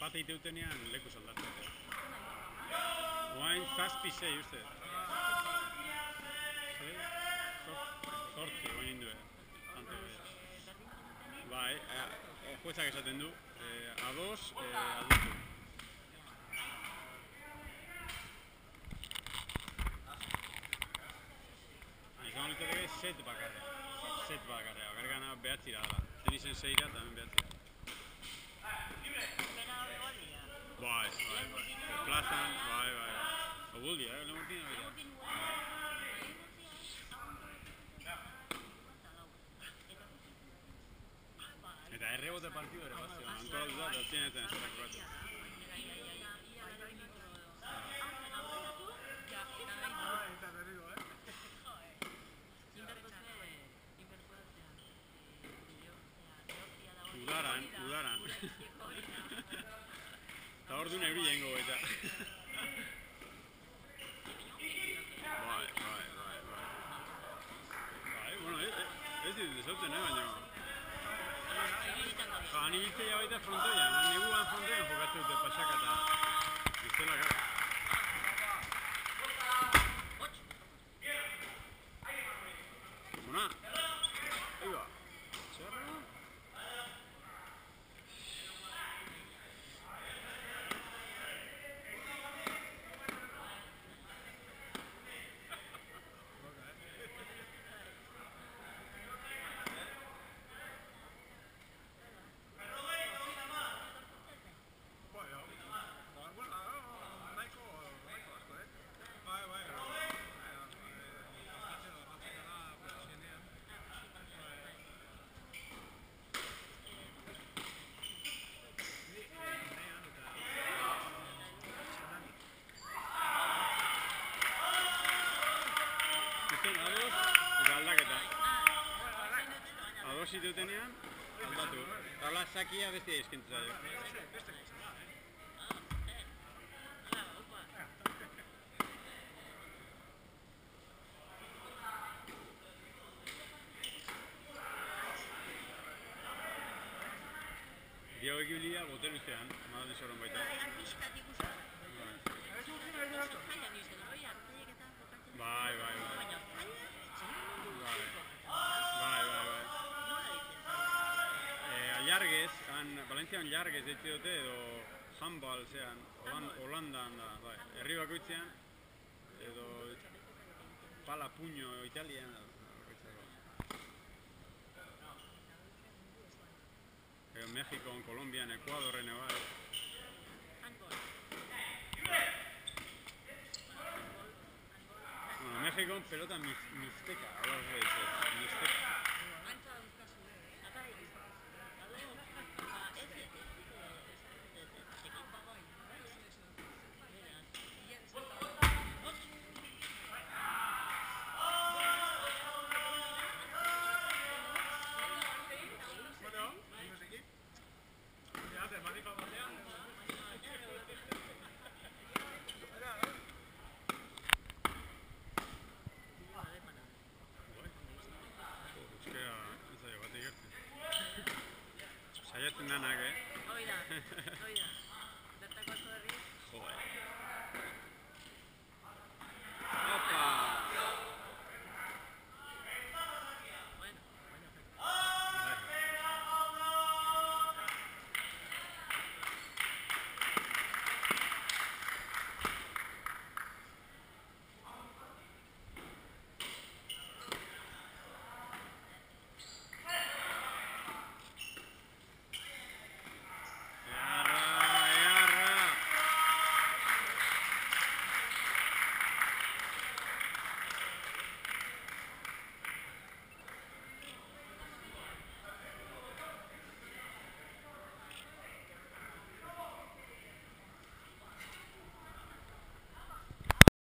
empate iteutenean leku saldatzen. Oain 7-6 uste. Zortzi, oain indue. Bai, juezak esaten du. A2, aldutu. Izan litzateke set bakarrea. Bakargana behatzira dara. Tenisen 6-ra, tamen behatzira. Bai. Plazan, bai. Obuldia, Lemurtin hori. Eta errebote partidu ere bat zion, antolatu da, eta txenetan ez errekubatu. Udaran. Eta hor du nebri jengo eta. Bai. Bueno, ez ditut ezauten, baina. Ni biltzea baita frontoian, neguan frontoian jokatzen dute pasaka eta iztela gara. Bona, ega, txarra. A2 zitutenean, aldatu. Hala sakia bestia izkintza jo. Diago ekibilia boteru iztean, madan esoron baita. Bai. Allarguez, Valentzian Allarguez ditze dute edo handball zean, Holandan da, bai, herri bakoitzean, edo pala puño Italian, edo Mexikon, Kolombian, Ekuadorren bai. Bueno, Mexikon pelota mixteca, ahora os veis, mixteca.